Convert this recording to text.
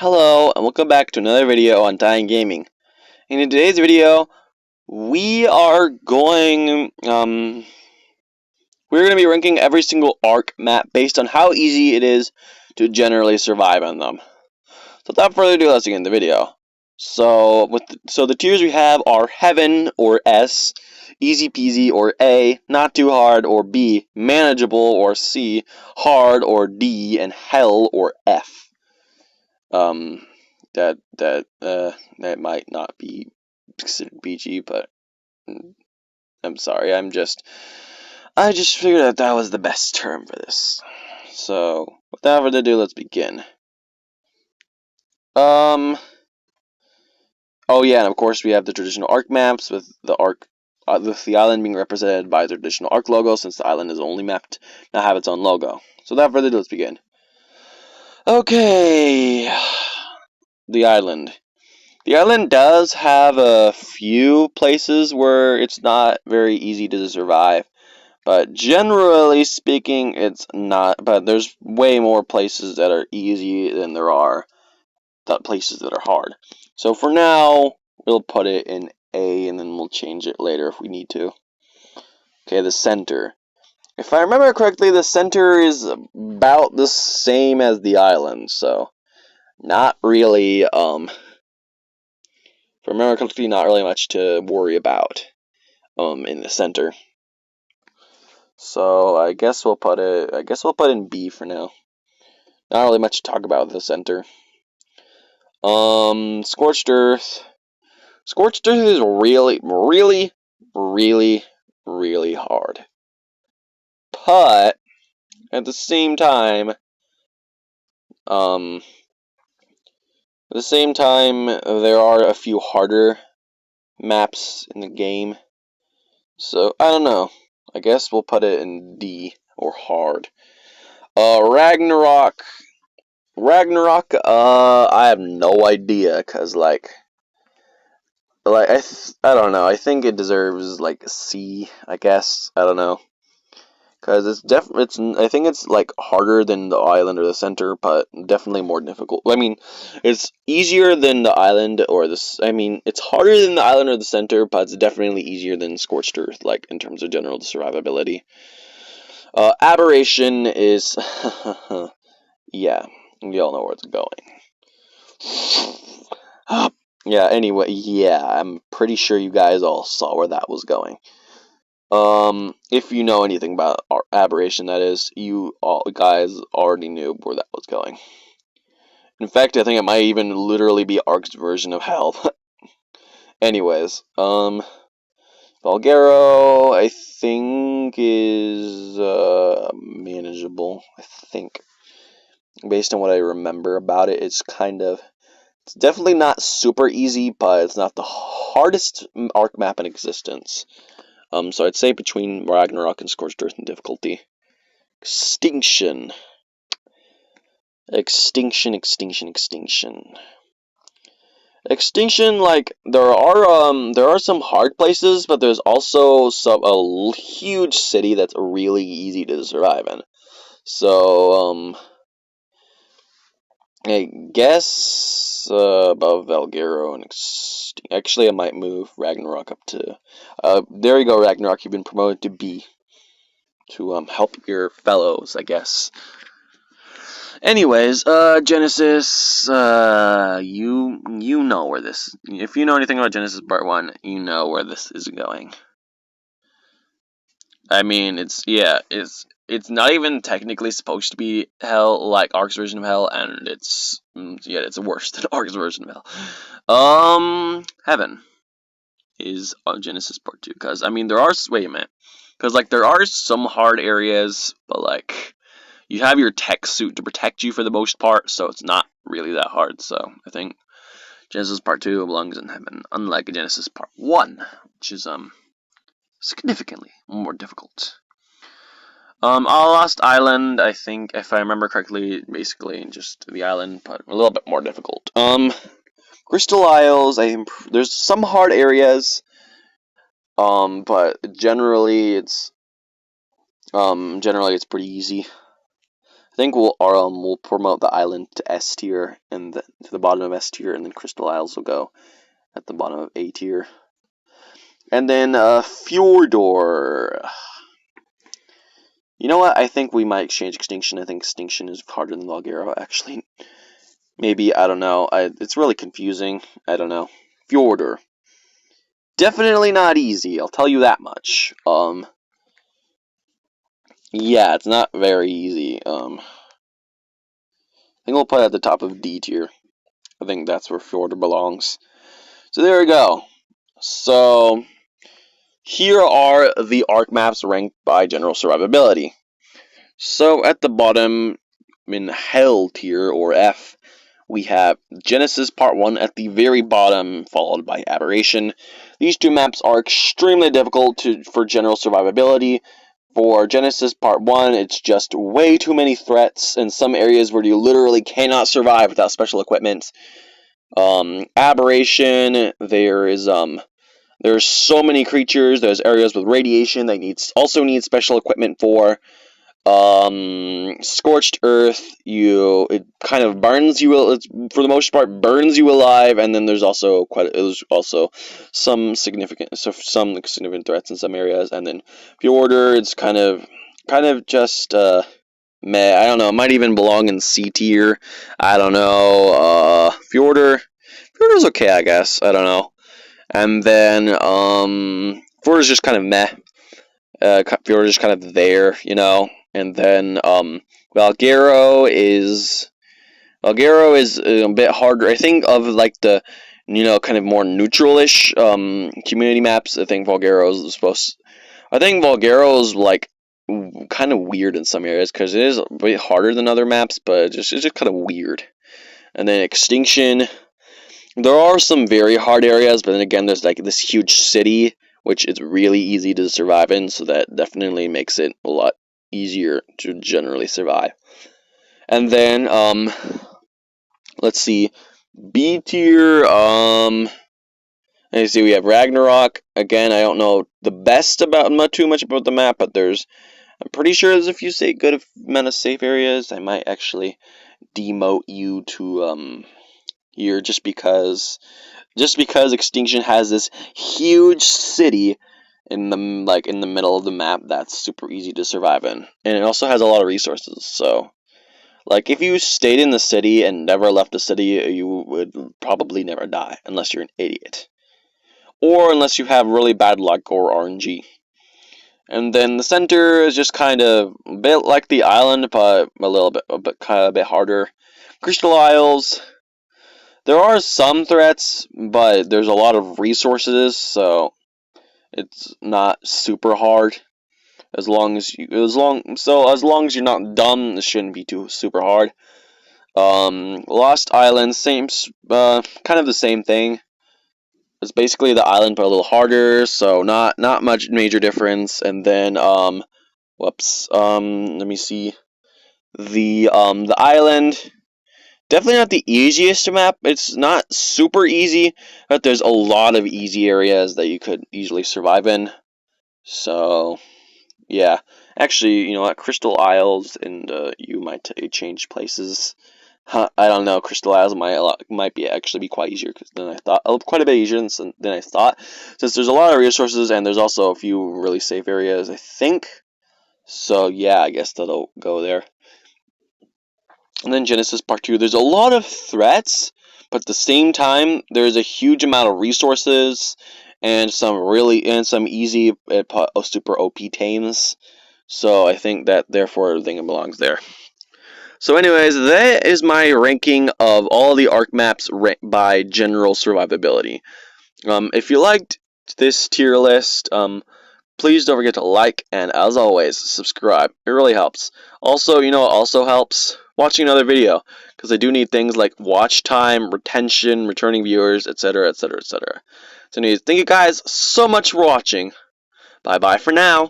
Hello and welcome back to another video on Dying Gaming. And in today's video, we are going we're going to be ranking every single Ark map based on how easy it is to generally survive on them. So without further ado, let's begin the video. So the tiers we have are Heaven or S, Easy Peasy or A, Not Too Hard or B, Manageable or C, Hard or D, and Hell or F. That might not be considered PG, but I'm sorry. I just figured that was the best term for this. So without further ado, let's begin. Oh yeah, and of course we have the traditional Ark maps with the island being represented by the traditional Ark logo, since the island is only mapped now have its own logo. So without further ado, let's begin. Okay, the island. The island does have a few places where it's not very easy to survive, but generally speaking, it's not. But there's way more places that are easy than there are places that are hard. So for now, we'll put it in A, and then we'll change it later if we need to. Okay, the center. If I remember correctly, the center is about the same as the island, so not really, if I remember correctly, not really much to worry about in the center. So I guess we'll put in B for now. Not really much to talk about with the center. Scorched Earth. Scorched Earth is really, really, really, really hard. But at the same time, there are a few harder maps in the game. So I don't know. I guess we'll put it in D or hard. Ragnarok. I have no idea, cause I don't know. I think it deserves like C. I guess I don't know, cause I think it's like harder than the island or the center, but definitely more difficult. I mean, it's easier than the island or this. I mean, it's harder than the island or the center, but it's definitely easier than Scorched Earth, like in terms of general survivability. Aberration is, yeah, you all know where it's going. Yeah, anyway, yeah, I'm pretty sure you guys all saw where that was going. If you know anything about Aberration, that is, you all guys already knew where that was going. In fact, I think it might even literally be Ark's version of Hell. Anyways, Valgero, I think, is, manageable, I think. Based on what I remember about it, it's definitely not super easy, but it's not the hardest Ark map in existence. So I'd say between Ragnarok and Scorched Earth in difficulty. Extinction. Extinction, like, there are some hard places, but there's also a huge city that's really easy to survive in. So, I guess above Valgero and actually I might move Ragnarok up to there you go, Ragnarok, you've been promoted to B to help your fellows, I guess. Anyways, Genesis, you know where this, if you know anything about Genesis Part 1, you know where this is going. I mean, it's not even technically supposed to be Hell, like Ark's version of Hell, and it's worse than Ark's version of Hell. Heaven is Genesis Part 2, because, I mean, there are some hard areas, but, like, you have your tech suit to protect you for the most part, so it's not really that hard, so I think Genesis Part 2 belongs in Heaven, unlike Genesis Part 1, which is, significantly more difficult. Lost Island, I think, if I remember correctly, basically just the island, but a little bit more difficult. Crystal Isles, there's some hard areas, but generally it's pretty easy. I think we'll promote the island to S tier and to the bottom of S tier, and then Crystal Isles will go at the bottom of A tier. And then Fjordor. You know what? I think we might exchange Extinction. I think Extinction is harder than Valguero, actually. Maybe, I don't know. It's really confusing. I don't know. Fjordor. Definitely not easy, I'll tell you that much. Yeah, it's not very easy. I think we'll put it at the top of D tier. I think that's where Fjordor belongs. So there we go. So here are the Ark maps ranked by general survivability. So at the bottom, in Hell tier, or F, we have Genesis Part 1 at the very bottom, followed by Aberration. These two maps are extremely difficult for general survivability. For Genesis Part 1, it's just way too many threats in some areas where you literally cannot survive without special equipment. Aberration, there's so many creatures. There's areas with radiation that also need special equipment for. Scorched Earth, it kind of burns you. For the most part, burns you alive, and then there's also some significant threats in some areas. And then Fjordor, it's kind of just meh. I don't know. It might even belong in C tier. I don't know. Fjordor's okay, I guess. I don't know. And then Fjordor's just kind of meh. Fjordor's just kind of there, you know. And then Valguero is a bit harder. I think of like the kind of more neutral-ish community maps. I think Valguero is like kind of weird in some areas because it is a bit harder than other maps, but it's just kind of weird. And then Extinction, there are some very hard areas, but then again, there's like this huge city which is really easy to survive in, so that definitely makes it a lot easier to generally survive. And then let's see, B tier. Let's see, we have Ragnarok. Again, I don't know not too much about the map, but I'm pretty sure there's a few good amount of safe areas. I might actually demote you to here just because Extinction has this huge city in the middle of the map that's super easy to survive in, and it also has a lot of resources. So, like, if you stayed in the city and never left the city, you would probably never die unless you're an idiot, or unless you have really bad luck or RNG. And then the center is just kind of a bit like the island, but a bit harder. Crystal Isles. There are some threats, but there's a lot of resources, so it's not super hard. As long as you're not dumb, it shouldn't be too super hard. Lost Island, kind of the same thing. It's basically the island, but a little harder, so not much major difference. And then let me see. The island. Definitely not the easiest map. It's not super easy, but there's a lot of easy areas that you could easily survive in. So, yeah. Actually, you know what? Crystal Isles and you might change places. I don't know. Crystal Isles might actually be quite easier than I thought. Quite a bit easier than I thought, since there's a lot of resources and there's also a few really safe areas, I think. So yeah, I guess that'll go there. And then Genesis Part 2, there's a lot of threats, but at the same time, there's a huge amount of resources and some easy super OP tames. So I think that therefore everything belongs there. So anyways, that is my ranking of all the Ark maps by general survivability. If you liked this tier list, please don't forget to like, and as always, subscribe. It really helps. Also, you know what also helps? Watching another video, because I do need things like watch time, retention, returning viewers, etc., etc., etc. So anyways, thank you guys so much for watching. Bye-bye for now.